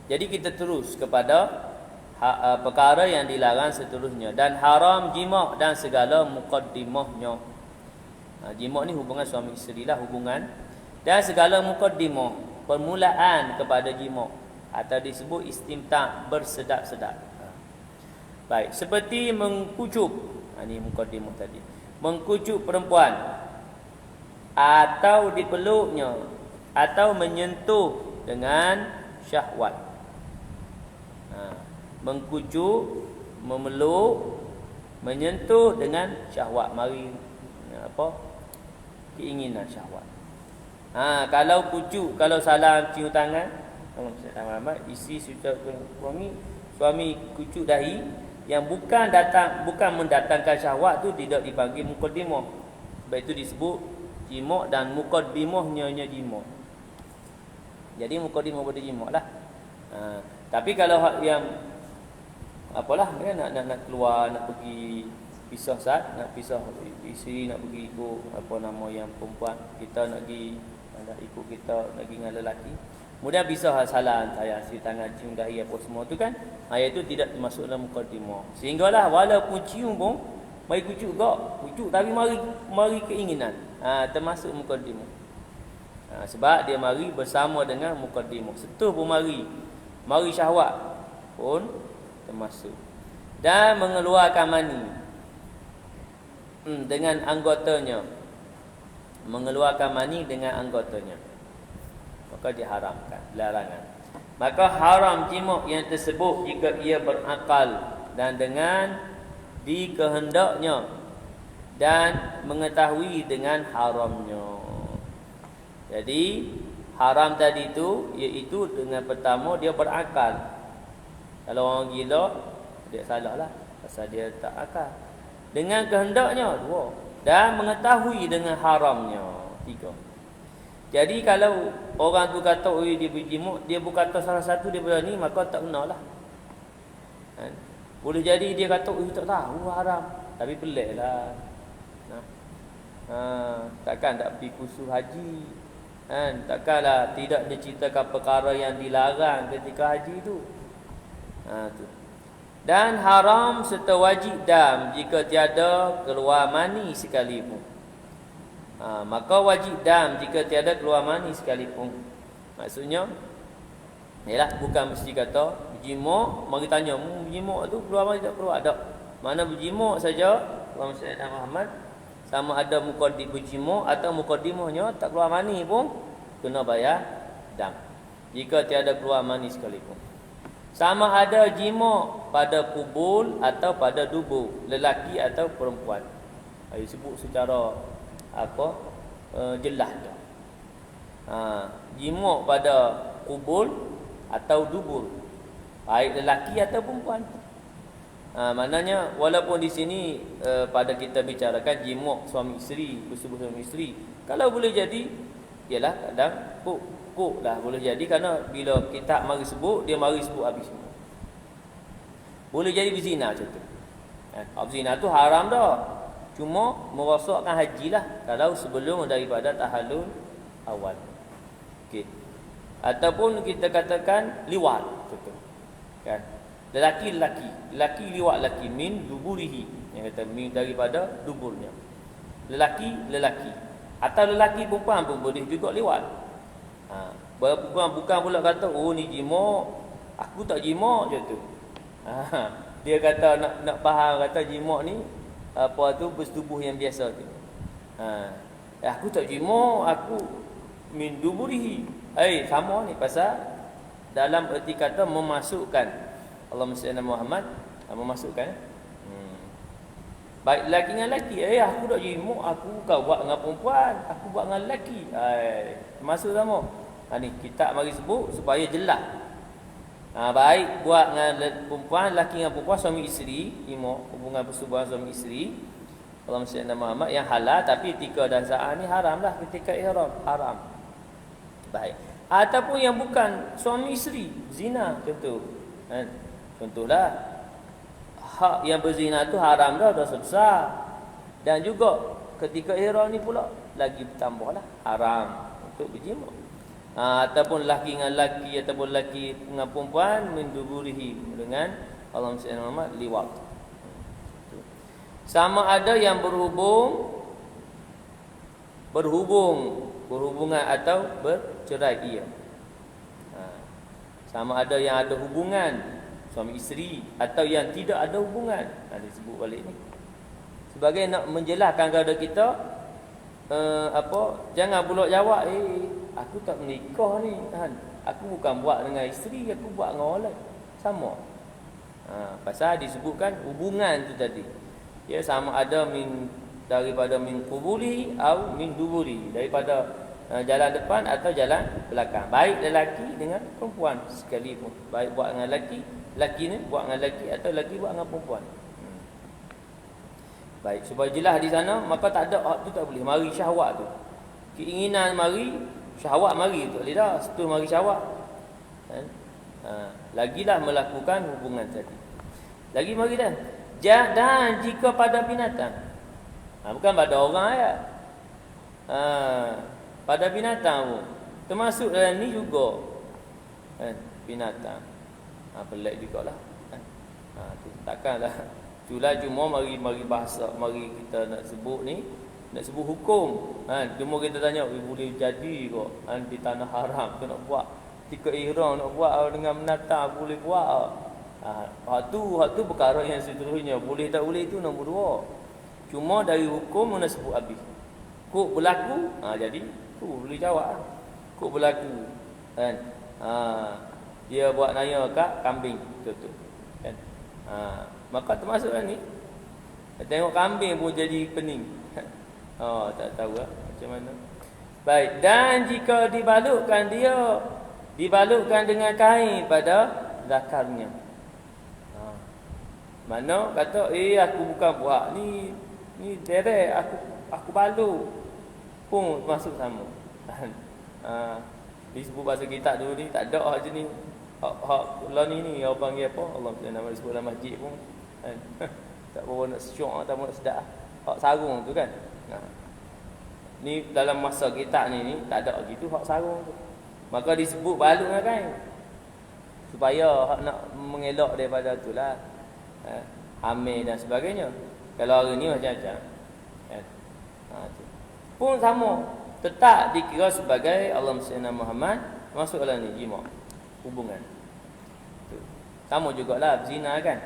Jadi kita terus kepada perkara yang dilarang seterusnya. Dan haram jima' dan segala muqaddimahnya. Jima' ni hubungan suami isteri lah, hubungan. Dan segala muqaddimah, permulaan kepada jima' atau disebut istimta', bersedap-sedap. Baik, seperti mengkucup. Ini muqaddimah tadi. Mengkucup perempuan atau dipeluknya atau menyentuh dengan syahwat. Mengkucup, memeluk, menyentuh dengan syahwat, mari keinginan syahwat. Kalau kucup, kalau salah cium tangan, isi suami kucup dahi yang bukan mendatangkan syahwat tu tidak dipanggil muqaddimah. Sebab itu disebut jima' dan muqaddimahnya jima'. Jadi muqaddimah pada jima' lah. Tapi kalau yang nak keluar, nak pergi pisah nak pisah isteri, nak pergi ikut yang perempuan, kita nak ikut kita nak pergi dengan lelaki. Kemudian pisah salah saya si tangan cium dahi apa semua tu kan. Itu tidak termasuk dalam muqaddimah. Sehinggalah walaupun cium pun mari kucuk tapi mari keinginan. Termasuk muqaddimah. Sebab dia mari bersama dengan muqaddimah. Setuh pun mari syahwat pun termasuk. Dan mengeluarkan mani dengan anggotanya. Mengeluarkan mani dengan anggotanya, maka diharamkan, larangan. Maka haram jima' yang tersebut jika ia berakal dan dengan dikehendaknya dan mengetahui dengan haramnya. Jadi haram tadi itu iaitu dengan pertama dia berakal. Kalau orang gila dia salah lah, pasal dia tak akal. Dengan kehendaknya 2, dan mengetahui dengan haramnya 3. Jadi kalau orang tu kata dia berjimuk, dia bukan kata salah satu dia berani, maka tak benar lah. Boleh jadi dia kata tak tahu haram, tapi pelik lah. Takkan tak pergi kursus haji, takkanlah tidak diceritakan perkara yang dilarang ketika haji tu. Tu. Dan haram serta wajib dam jika tiada keluar mani sekalipun. Maka wajib dam jika tiada keluar mani sekalipun. Maksudnya yalah, bukan mesti kata berjimuk, mari tanya, berjimuk tu keluar mani tak keluar? Tak. Mana berjimuk saja, Allahumma salli ala Muhammad, sama ada muqaddim berjimuk atau muqaddimahnya tak keluar mani pun kena bayar dam jika tiada keluar mani sekalipun. Sama ada jimuk pada kubul atau pada dubur, lelaki atau perempuan. Disebut secara jelas dah. Jimuk pada kubul atau dubur, baik lelaki atau perempuan. Maknanya walaupun di sini pada kita bicarakan jimuk suami isteri, bersetubuh suami isteri, kalau boleh jadi ialah kadang kok lah boleh jadi, kerana bila kita mari sebut, dia mari sebut habis semua. Boleh jadi berzina contoh. Berzina tu haram dah. Cuma merosakkan haji lah kalau sebelum daripada tahallul awal. Okey. Ataupun kita katakan liwat contoh. Kan? Lelaki liwat lelaki min duburihi. Yang kata min daripada duburnya. Lelaki atau lelaki perempuan pun boleh juga liwat. Bukan pula kata ni jimuk, aku tak jimuk je tu. Dia kata nak faham kata jimuk ni apa tu bersetubuh yang biasa tu. Aku tak jimuk, aku min duburihi. Sama ni pasal dalam erti kata memasukkan, Allahumma salli ala Muhammad, memasukkan baik lelaki dengan lelaki. Aku tak jimuk, aku bukan buat dengan perempuan, aku buat dengan lelaki. Masuk sama. Ni kita mari sebut supaya jelas. Baik buat dengan perempuan, lelaki dengan perempuan, suami isteri, hubungan persetubuhan suami isteri, Allahumma salli ala Muhammad, yang halal, tapi ketika dah saat ni haram lah, ketika ihram haram. Baik. Ataupun yang bukan suami isteri, zina contoh. Contohlah hak yang berzina tu haram dah, dosa besar. Dan juga ketika ihram ni pula lagi bertambahlah haram untuk berjimuk. Ataupun lelaki dengan lelaki ataupun lelaki dengan perempuan menduburihi dengan Allahumma salli ala Muhammad liwat. Sama ada yang berhubungan atau bercerai ia. Sama ada yang ada hubungan suami isteri atau yang tidak ada hubungan. Disebut balik ni sebagai nak menjelaskan kepada kita jangan pula jawab aku tak menikah ni kan. Aku bukan buat dengan isteri, aku buat dengan orang lain. Sama. Pasal disebutkan hubungan tu tadi. Ya, sama ada daripada min qubuli atau min duburi, daripada jalan depan atau jalan belakang. Baik lelaki dengan perempuan sekalipun. Baik buat dengan lelaki ni buat dengan lelaki atau lelaki buat dengan perempuan. Baik, supaya jelas di sana, maka tak ada hak tu tak boleh. Mari syahwat tu. Keinginan mari, syahwat mari tu. Boleh dah, setu mari syahwat. Lagilah melakukan hubungan tadi. Lagi mari dah. Dan jika pada binatang. Bukan pada orang ya. Pada binatang pun. Termasuk dalam ni juga. Binatang. Pelik jugalah. Takkanlah. Itulah cuma mari bahasa, mari kita nak sebut ni, nak sebut hukum. Cuma kita tanya, boleh jadi ke di tanah haram tu nak buat? Ketika ihram nak buat dengan menatang boleh buat. Hak tu perkara yang seterusnya. Boleh tak boleh itu nombor dua. Cuma dari hukum nak sebut habis. Kok berlaku? Jadi tu boleh jawab. Kok berlaku? Kan? Dia buat naya kat kambing tu. Kan? Maka termasuklah ni. Tengok kambing pun jadi pening. Tak tahu lah macam mana. Baik, dan jika dibalutkan dengan kain pada zakarnya. Mana kata aku bukan buat ni derek aku balut pun masuk sama. Disebut bahasa kita dulu ni tak ada hak jenis hak lah ni orang panggil apa? Allah nama disebut dalam masjid pun. Tak berapa nak syok, tak berapa nak sedap. Hak sarung tu kan. Ni dalam masa kita ni tak ada gitu hak sarung tu. Maka disebut balut dengan kain. Supaya hak nak mengelak daripada itulah. hamil dan sebagainya. Kalau hari ni macam-macam. Tu. Pun sama, tetap dikira sebagai Allahumma salli ala Muhammad, masuk dalam ni jima, hubungan. Tu. Sama jugalah zina kan.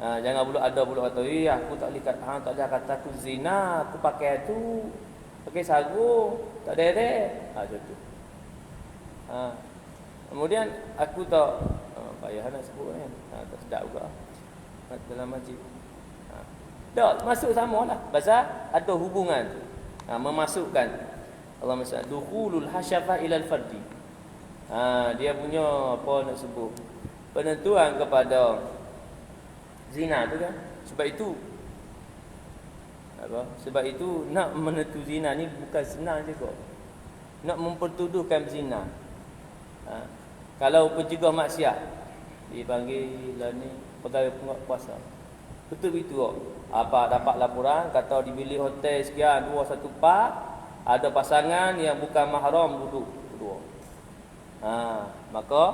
Jangan pula ada pula kata, aku tak boleh kata aku zina, aku pakai tu, pakai sarung, tak derek. Macam tu. Kemudian aku tak payah nak sebut kan. Tak sedap juga dalam masjid. Tak, masuk samalah. Pasal ada hubungan. Memasukkan Allahumma salli dukhulul hasyafah ilal fardi. Dia punya apa nak sebut, penentuan kepada zina tu kan. Sebab itu nak menentu zina ni bukan senang je kok. Nak mempertuduhkan zina. Kalau pencegah maksiat dipanggil lah ni pegawai penguasa. Betul itu kok. Apa dapat laporan kata di bilik hotel sekian 214 ada pasangan yang bukan mahram duduk berdua. Maka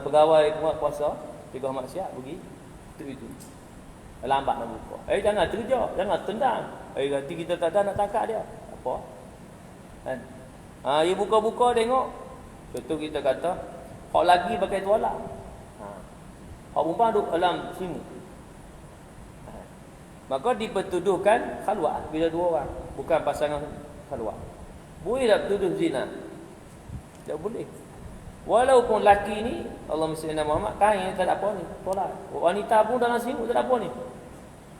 pegawai penguasa pencegah maksiat pergi itu. Lambat nak buka. Jangan terjak, jangan tendang. Nanti kita tak ada nak tangkap dia. Apa? Kan? Dia buka-buka tengok. Contoh kita kata, hak lagi pakai tuala. Hak perempuan duduk dalam sini. Maka dipertuduhkan khalwat bila dua orang, bukan pasangan khalwat. Boleh tak tuduh zina? Tak boleh. Walaupun laki ni Allahumma salli ala Muhammad kain tak ada apa ni, tolak. Wanita pun dalam sini tak ada apa ni.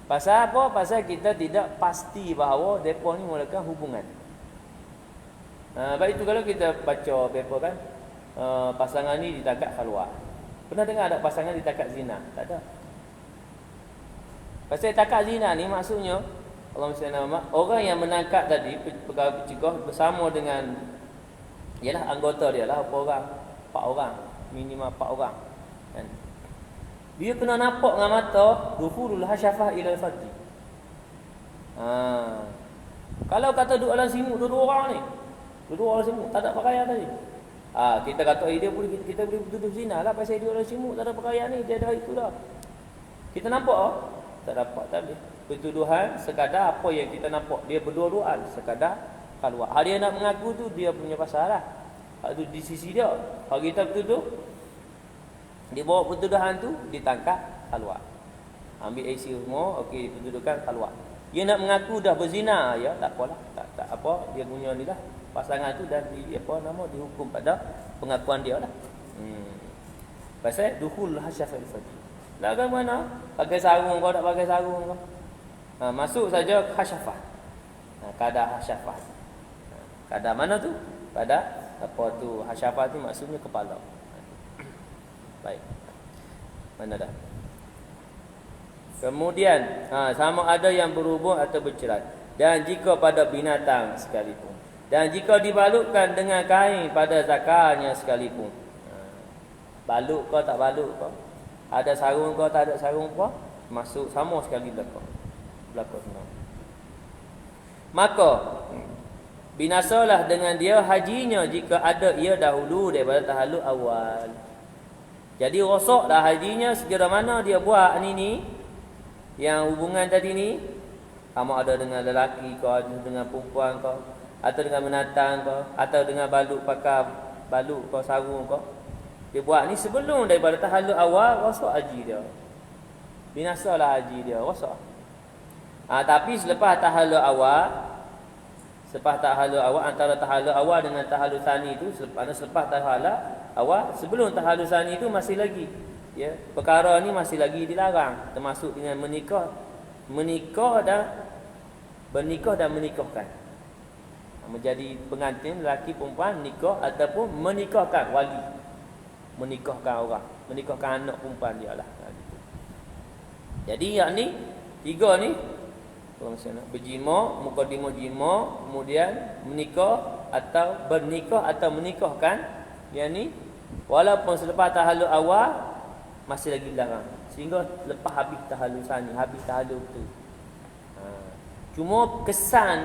Pasal apa? Pasal kita tidak pasti bahawa depa ni mulakan hubungan. Baik itu kalau kita baca paper kan, pasangan ni ditangkap khalwat. Pernah dengar ada pasangan ditangkap zina? Tak ada. Pasal tangkap zina ni maksudnya Allahumma salli ala Muhammad, orang yang menangkap tadi pegawai pencegah bersama dengan ialah anggota dia lah, berapa orang? 4 orang, minimal 4 orang kan? Dia kena nampak dengan mata dukhulul hasyafah ila al-fardi. Kalau kata duduk dalam simut dua orang ni, duduk dalam simut tak ada pakaian tadi, kita kata dia boleh, kita boleh tuduh zina lah pasal dia dalam simut tak ada pakaian ni, dia ada itu dah. Kita nampak tak dapat, tak boleh. Pertuduhan sekadar apa yang kita nampak, dia berdua-duaan sekadar khalwat. Dia nak mengaku tu dia punya pasal lah. Itu di sisi dia. Kalau kita bertuduh, dia bawa pertuduhan tu ditangkap khalwat. Ambil IC semua, okey, pertuduhkan khalwat. Dia nak mengaku dah berzina, ya tak apalah. Tak apa, dia punya ni lah. Pasangan tu dah dihukum pada pengakuan dia lah. Pasal dukhul hasyafah al-fadi. Lah kan mana? Pakai sarung kau tak pakai sarung kau? Masuk saja hasyafah. Kadar hasyafah. Kadar mana tu? Pada apa tu hasyafah tu maksudnya kepala. Baik. Mana dah? Kemudian sama ada yang berhubung atau bercerai, dan jika pada binatang sekalipun, dan jika dibalutkan dengan kain pada zakarnya sekalipun. Balut kau tak balut kau, ada sarung kau tak ada sarung kau, masuk sama sekali belakang semua. Maka binasalah dengan dia hajinya jika ada ia dahulu daripada tahallul awal. Jadi rosak dah hajinya sekira mana dia buat ni yang hubungan tadi ni, sama ada dengan lelaki kau, ada dengan perempuan kau, atau dengan binatang kau, atau dengan balut pakai balut kau, sarung kau. Dia buat ni sebelum daripada tahallul awal, rosak haji dia. Binasalah haji dia, rosak. Tapi selepas tahallul awal, antara tahallul awal dengan tahallul tsani tu, selepas tahallul awal, sebelum tahallul tsani tu masih lagi, ya, perkara ni masih lagi dilarang, termasuk dengan menikah dan menikahkan. Menjadi pengantin lelaki perempuan, nikah ataupun menikahkan wali, menikahkan orang, menikahkan anak perempuan dia lah. Jadi yang ni tiga ni, berjima, mukadimah jima, kemudian menikah atau bernikah atau menikahkan, yang ni walaupun selepas tahallul awal masih lagi dilarang, sehingga lepas habis tahallul tsani, habis tahallul tu. Cuma kesan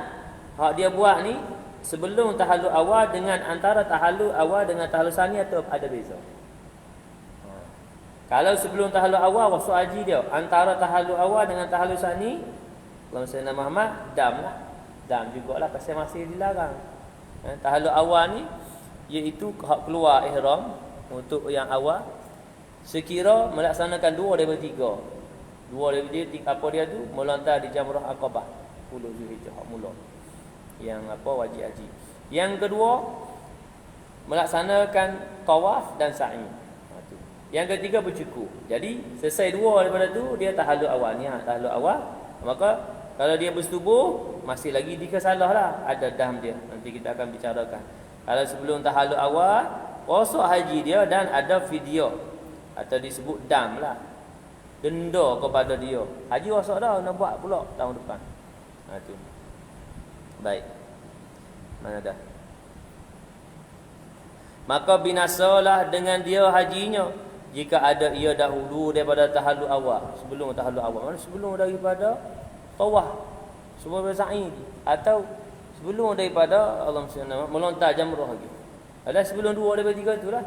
hak dia buat ni sebelum tahallul awal dengan antara tahallul awal dengan tahallul tsani atau ada beza. Kalau sebelum tahallul awal wasuk haji dia, antara tahallul awal dengan tahallul sani, Allahumma salli ala Muhammad, dam lah. Dam jugalah pasal masih dilarang. Tahallul awal ni iaitu hak keluar ihram untuk yang awal sekira melaksanakan 2 daripada 3. 2 daripada 3 apa dia tu? Melontar di Jamrah Aqabah 10 Zulhijjah hak mula. Yang apa wajib haji. Yang kedua melaksanakan tawaf dan sa'i. Yang ketiga bercukur. Jadi selesai 2 daripada tu dia tahallul awal ni, tahallul awal. Maka kalau dia bersetubuh masih lagi 3 salah lah. Ada dam dia. Nanti kita akan bicarakan. Kalau sebelum tahallul awal, wasuk haji dia dan ada fidya atau disebut dam lah. Denda kepada dia. Haji wasuk dah nak buat pula tahun depan. Tu. Baik. Mana dah? Maka binasalah dengan dia hajinya jika ada ia dahulu daripada tahallul awal, sebelum tahallul awal, mana sebelum daripada tawaf, sebelum daripada sa'i, atau sebelum daripada Allahumma salli ala melontar jamrah lagi. Ada sebelum 2 daripada 3 itulah.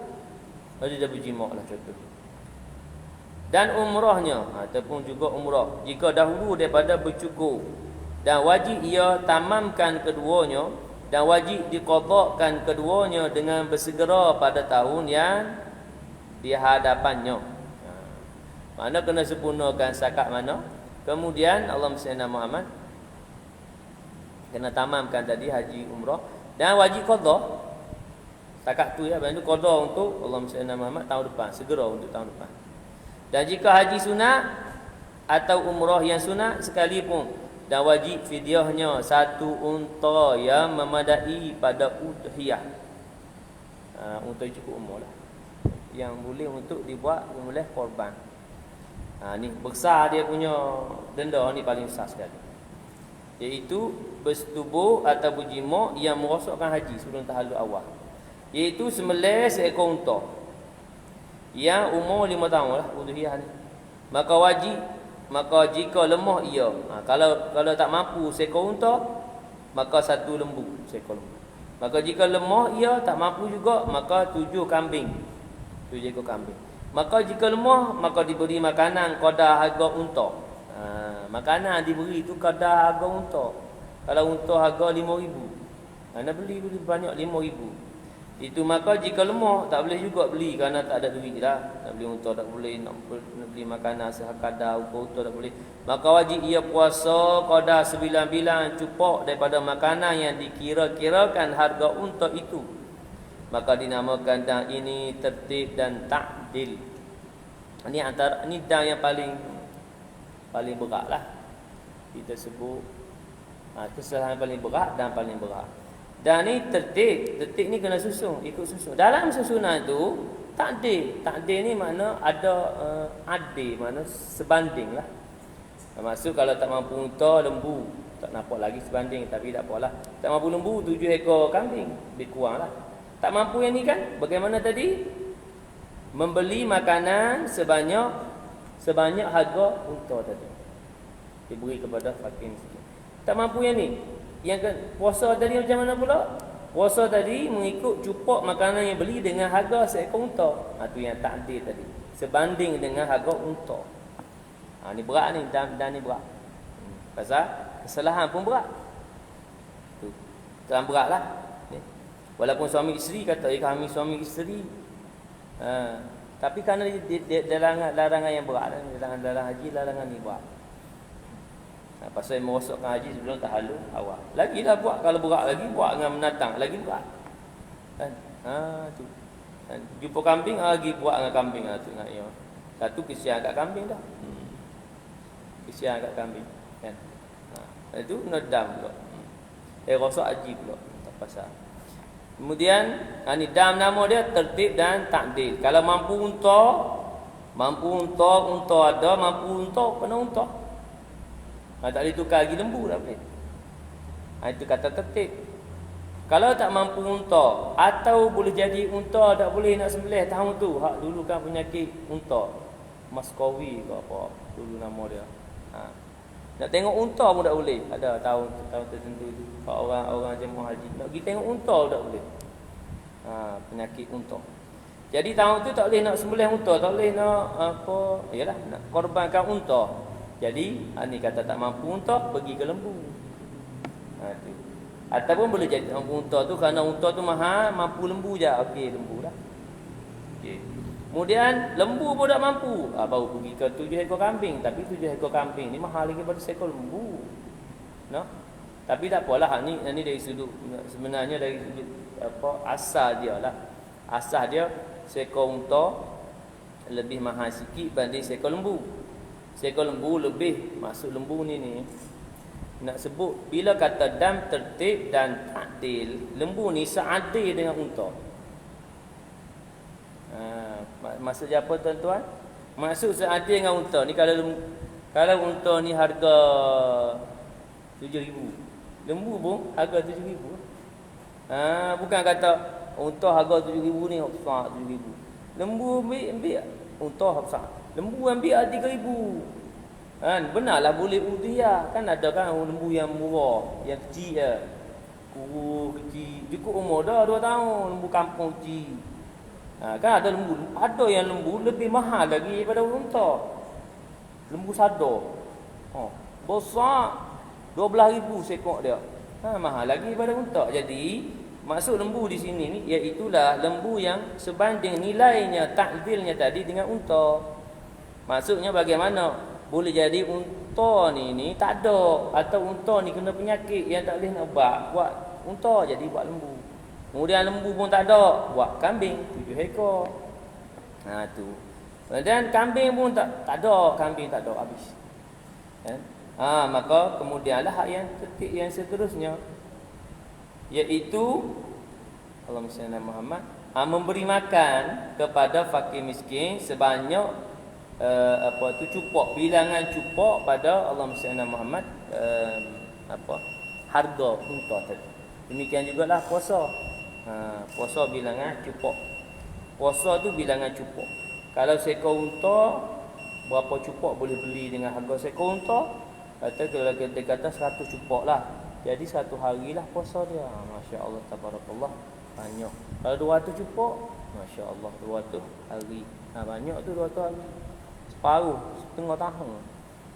Ada dah berjimak lah contoh. Dan umrahnya ataupun juga umrah jika dahulu daripada bercukur, dan wajib ia tamamkan keduanya, dan wajib diqadhakan keduanya dengan bersegera pada tahun yang di hadapannya. Mana kena sempurnakan setakat mana. Kemudian Allahumma salli ala Muhammad, kena tamamkan tadi haji umrah dan wajib qadha. Setakat tu ya, bantu qadha untuk Allahumma salli ala Muhammad tahun depan, segera untuk tahun depan. Dan jika haji sunat atau umrah yang sunat sekalipun, dan wajib fidyahnya 1 unta yang memadai pada udhiyah. Unta cukup umur lah. Yang boleh untuk dibuat oleh korban. Ni besar dia punya denda ni paling besar sekali. Iaitu bersetubuh atau berjima yang merosakkan haji sebelum tahallul awal. Iaitu sembelih seekor unta yang umur 5 tahun lah udhiyah ni. Maka jika lemah ia, kalau tak mampu seekor unta, maka 1 lembu, seekor lembu. Maka jika lemah ia tak mampu juga, maka 7 kambing, 7 ekor kambing. Maka jika lemah, maka diberi makanan kadar harga unta. Makanan diberi tu kadar harga unta. Kalau unta harga 5,000, anda beli banyak 5,000. Itu maka jika lemah tak boleh juga beli kerana tak ada duit dah. Nak beli unta tak boleh, nak beli makanan sekadar unta tak boleh. Maka wajib ia puasa qada 9 bilang cupak daripada makanan yang dikira-kirakan harga unta itu. Maka dinamakan dan ini tertib dan ta'dil. Ini antara ini dan yang paling beratlah. Kita sebut kesalahan paling berat dan paling berat. Dan ni tertib ni kena susun, ikut susun. Dalam susunan tu takdir ni makna ada adil, makna sebanding lah. Maksud kalau tak mampu unta, lembu, tak nampak lagi sebanding, tapi tak apalah. Tak mampu lembu, 7 ekor kambing, lebih kurang lah. Tak mampu yang ni kan, bagaimana tadi? Membeli makanan sebanyak harga unta tadi, diberi kepada fakir miskin. Tak mampu yang ni. Yang puasa tadi macam mana pula? Puasa tadi mengikut cupak makanan yang beli dengan harga seekor unta. Tu yang takdir tadi, sebanding dengan harga unta. Ni berat ni, dan ni berat. Pasal kesalahan pun berat. Tu terang beratlah. Walaupun suami isteri kata kami suami isteri, tapi kerana larangan yang berat, larangan haji, larangan ni berat. Pasal merosakkan haji sebelum tahallul awal. Lagilah buat, kalau berat lagi buat dengan menatang lagi berat. Kan? Tu. Jumpa kambing lagi buat dengan kambing tu nak ya. Satu kesian kat kambing dah. Kesian kat kambing kan. Itu nedam pula. Rosak haji pula. Tak pasal. Kemudian ni dam nama dia tertib dan takdil. Kalau mampu unta ada, mampu unta kena unta. Tak boleh tukar lagi lembu tak boleh. Itu kata tertib. Kalau tak mampu unta, atau boleh jadi unta tak boleh nak sembelih tahun tu. Hak dulu kan penyakit unta, Maskowi ke apa dulu nama dia. Nak tengok unta pun tak boleh. Ada tahun tertentu tu orang jemaah haji nak pergi tengok unta tak boleh. Penyakit unta. Jadi tahun tu tak boleh nak sembelih unta, tak boleh nak apa, yalah nak korbankan unta. Jadi ni kata tak mampu unta, pergi ke lembu. Tu. Ataupun boleh jadi mampu unta tu kerana unta tu mahal, mampu lembu je. Okey, lembu lah. Okey. Kemudian lembu pun tak mampu, baru pergi ke 7 ekor kambing. Tapi 7 ekor kambing ni mahal lagi pada seekor lembu. No? Tapi tak apalah, ni dari sudut sebenarnya dari sudut asal dia lah. Asal dia seekor unta lebih mahal sikit banding seekor lembu. Seekor lembu lebih, maksud lembu ni nak sebut bila kata dam tertib dan ta'dil, lembu ni seadil dengan unta. Maksud apa tuan-tuan? Maksud seadil dengan unta ni, kalau unta ni harga 7,000, lembu pun harga 7,000. Bukan kata unta harga 7,000 ni besar 7,000. Lembu ambil unta besar. Lembu ambil 3,000. Benarlah boleh udhiyah. Kan ada kan lembu yang murah, yang kecil je. Kuru kecil, cukup umur dah 2 tahun, lembu kampung kecil. Kan ada yang lembu lebih mahal lagi daripada unta. Lembu sadar. Besar 12,000 seekor dia. Mahal lagi daripada unta. Jadi maksud lembu di sini ni iaitulah lembu yang sebanding nilainya, takdilnya tadi dengan unta. Maksudnya bagaimana? Boleh jadi unta ni tak ada, atau unta ni kena penyakit yang tak boleh nak buat unta, jadi buat lembu. Kemudian lembu pun tak ada, buat kambing 7 ekor. Tu. Dan kambing pun tak ada, kambing tak ada, habis. Maka kemudianlah hak yang tertib yang seterusnya, iaitu Allahumma salli ala Muhammad, memberi makan kepada fakir miskin sebanyak cupok, bilangan cupok pada Allahumma salli ala Muhammad, harga unta tadi. Demikian jugalah puasa. Puasa bilangan cupok. Puasa tu bilangan cupok. Kalau seekor unta, berapa cupok boleh beli dengan harga seekor unta? Kalau kita kata 100 cupok lah, jadi 1 hari lah puasa dia. Masya Allah, tabarakallah, banyak. Kalau 200 cupok, Masya Allah, 200 hari. Banyak tu 200 hari, separuh, setengah tahun.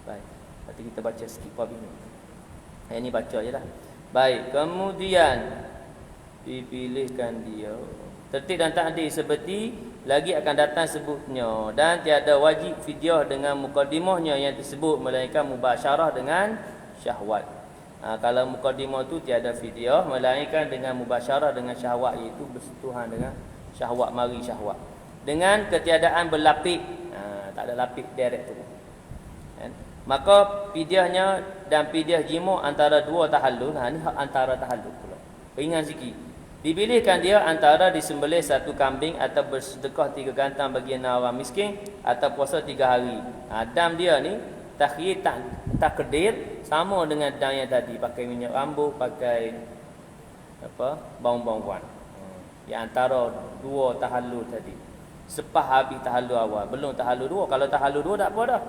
Baik, nanti kita baca sikit pabih ni. Ini baca je lah. Baik, kemudian dipilihkan dia tertib dan ta'dil seperti lagi akan datang sebutnya, dan tiada wajib fidyah dengan mukadimahnya yang tersebut, melainkan mubasyarah dengan syahwat. Kalau mukadimah tu tiada fidyah, melainkan dengan mubasyarah dengan syahwat, iaitu bersentuhan dengan syahwat, mari syahwat, dengan ketiadaan berlapik. Tak ada lapik direct tu. Maka fidyahnya dan fidyah jima antara 2 tahallul. Ni hak antara tahallul pula. Ingat sikit. Dipilihkan dia antara disembelih 1 kambing atau bersedekah 3 gantang bagi orang miskin atau puasa 3 hari. Dam dia ni takhyir takdir sama dengan dam yang tadi, pakai minyak rambut, pakai bau-bauan. Yang antara 2 tahallul tadi. Sepah habis tahallul awal, belum tahallul 2. Kalau tahallul 2 tak apa dah.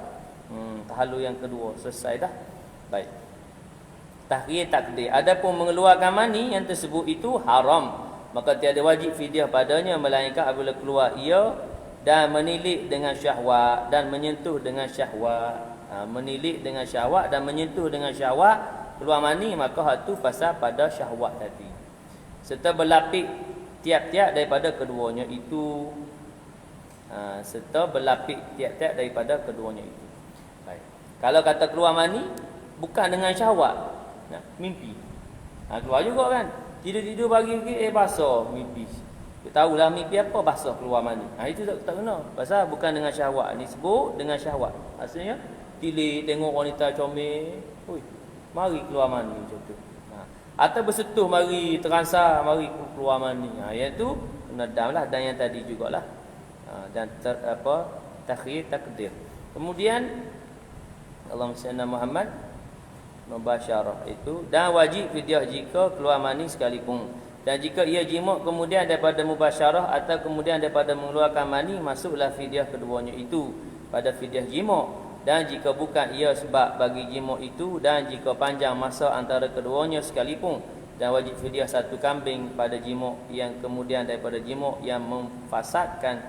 Tahallul yang kedua selesai dah. Baik. Tahrir takdir. Adapun mengeluarkan mani yang tersebut itu haram, maka tiada wajib fidyah padanya, melainkan apabila keluar ia dan menilik dengan syahwat dan menyentuh dengan syahwat. Menilik dengan syahwat dan menyentuh dengan syahwat, keluar mani, maka hal tu pasal pada syahwat tadi. Serta berlapik tiap-tiap daripada keduanya itu. Serta berlapik tiap-tiap daripada keduanya itu. Baik. Kalau kata keluar mani bukan dengan syahwat, mimpi. Keluar juga kan. Tidur-tidur pagi-pagi basah mimpi. Tahulah mimpi apa, basah keluar mani. Itu tak kena. Pasal bukan dengan syahwat. Ni sebut dengan syahwat. Maksudnya tilik tengok wanita comel, mari keluar mani macam tu. Atau bersetuh, mari terasa, mari keluar mani. Yang tu kena damlah, dan yang tadi jugalah. Dan takhir takdir. Kemudian Allahumma salli ala Muhammad, mubasyarah itu, dan wajib fidyah jika keluar mani sekalipun. Dan jika ia jima kemudian daripada mubasyarah atau kemudian daripada mengeluarkan mani, masuklah fidyah keduanya itu pada fidyah jima. Dan jika bukan ia sebab bagi jima itu, dan jika panjang masa antara keduanya sekalipun, dan wajib fidyah satu kambing pada jimuk yang kemudian daripada jimuk yang memfasadkan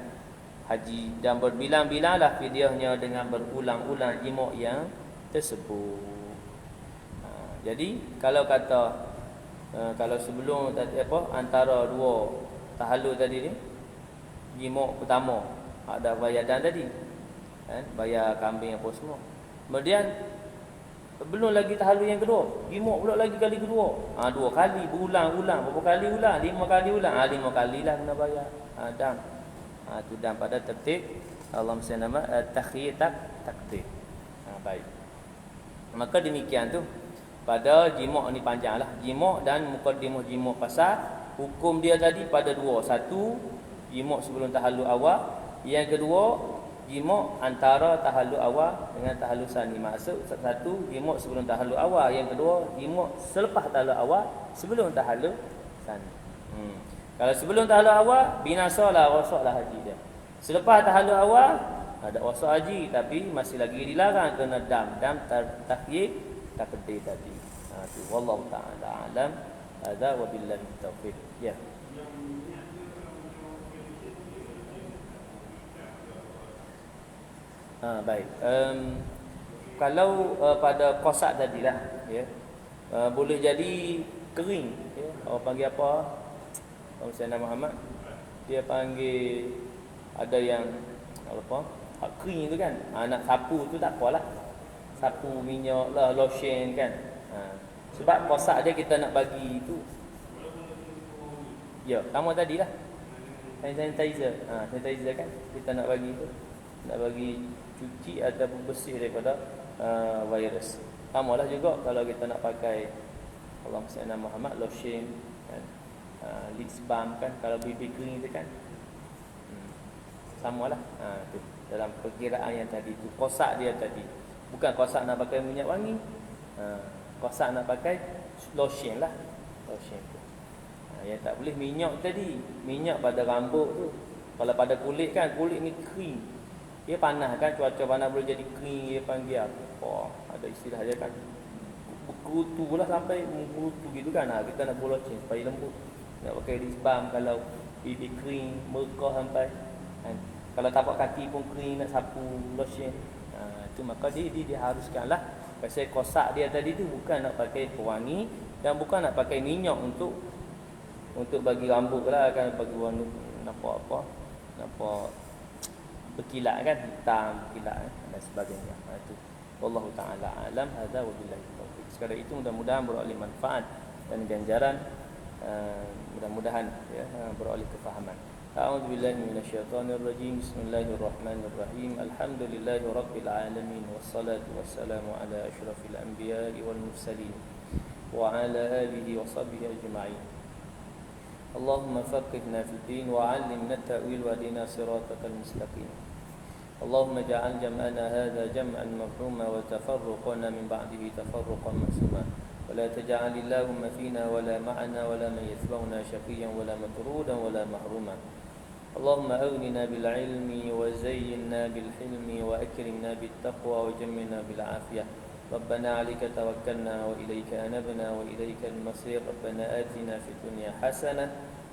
haji, dan berbilang-bilanglah fidyahnya dengan berulang-ulang jimuk yang tersebut. Jadi kalau kata kalau sebelum tadi antara dua tahallul tadi ni, jimuk pertama ada bayar dan tadi kan, bayar kambing apa semua. Kemudian belum lagi tahallul yang kedua, jimuk pula lagi kali kedua. Dua kali berulang-ulang, berapa kali ulang? 5 kali ulang. 5 kalilah kena bayar. Dam. Tu dam pada tertib Allah mesti nama takhyir takdir. Baik. Maka demikian tu pada jimuk ni panjanglah. Jimuk dan muqaddimah jimuk pasal hukum dia tadi pada dua. Satu, jimuk sebelum tahallul awal. Yang kedua, jimuk antara tahallul awal dengan tahallul sani. Maksud satu, jimuk sebelum tahallul awal. Yang kedua, jimuk selepas tahallul awal sebelum tahallul sani. Kalau sebelum tahallul awal, binasalah, rosaklah haji dia. Selepas tahallul awal, ada rosak haji tapi masih lagi dilarang kena dam takhyir takdir tadi. Tu wallahu taala alam. Hadza wa billahi taufiq. Ya. Baik. Kalau pada kosak tadilah, ya, boleh jadi kering. Ya. Orang panggil apa? Orang Sayyidina Muhammad dia panggil ada yang apa? Hak kering tu kan. Nak sapu tu tak apalah. Sapu minyak lah, lotion kan. Sebab kosak dia kita nak bagi tu. Ya, sama tadilah. Sanitizer. Sanitizer kan kita nak bagi tu. Nak bagi cuci ataupun bersih daripada virus. Samalah juga kalau kita nak pakai Allahumma salli ala Muhammad lotion kan, lip balm kan, kalau BB kering tu kan, samalah. Tu dalam perkiraan yang tadi tu kosak dia tadi. Bukan kosak nak pakai minyak wangi. Kosak nak pakai lotion lah. Lotion tu. Yang tak boleh minyak tadi. Minyak pada rambut tu. Kalau pada kulit kan, kulit ni kering. Dia panas kan, cuaca panas boleh jadi kering, dia panggil apa? Ada istilah dia kan. Berkutu lah sampai mengkutu gitu kan. Kita nak buat lotion supaya lembut. Nak pakai lip balm kalau pipi kering, merkah sampai kan. Kalau tapak kaki pun kering nak sapu lotion. Itu maka dia diharuskanlah. Pasal kosak dia tadi tu bukan nak pakai pewangi dan bukan nak pakai minyak untuk bagi rambut lah kan, bagi warna nampak apa? Nampak berkilat kan, hitam berkilat dan sebagainya. Itu wallahu taala alam. Hadza wa billahi taufiq. Sekadar itu mudah-mudahan beroleh manfaat dan ganjaran, mudah-mudahan ya beroleh kefahaman. A'udzu billahi minasyaitonir rajim. Bismillahirrahmanirrahim. Alhamdulillahi rabbil alamin wassalatu wassalamu ala asyrafil anbiya'i wal mursalin wa ala alihi wa sahbihi ajma'in. Allahumma faqihna fid din wa 'allimna at-ta'wil wa hdina siratal mustaqim. اللهم اجعل جمعنا هذا جمعا مرحوما وتفرقنا من بعده تفرقا معصوما ولا تجعل اللهم فينا ولا معنا ولا من يتبعنا شقيا ولا مطرودا ولا محروما اللهم أغننا بالعلم وزينا بالحلم وأكرمنا بالتقوى وجملنا بالعافية ربنا عليك توكلنا وإليك أنبنا وإليك المصير ربنا آتنا في الدنيا حسنة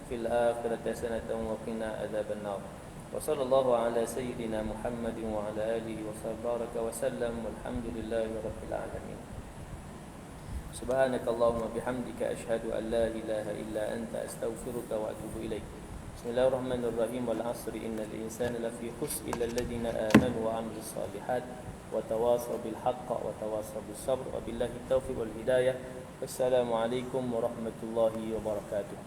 في الآخرة حسنة وقنا عذاب النار وصلى الله على سيدنا محمد وعلى آله وبارك وسلم والحمد لله رب العالمين. سبحانك اللهم بحمدك أشهد أن لا إله إلا أنت أستغفرك وأتوب إليك. بسم الله الرحمن الرحيم والعصر إن الإنسان لفي خسر إلا الذين آمنوا وعملوا الصالحات وتواصوا بالحق وتواصوا بالصبر وبالله التوفيق والهداية. والسلام عليكم ورحمة الله وبركاته.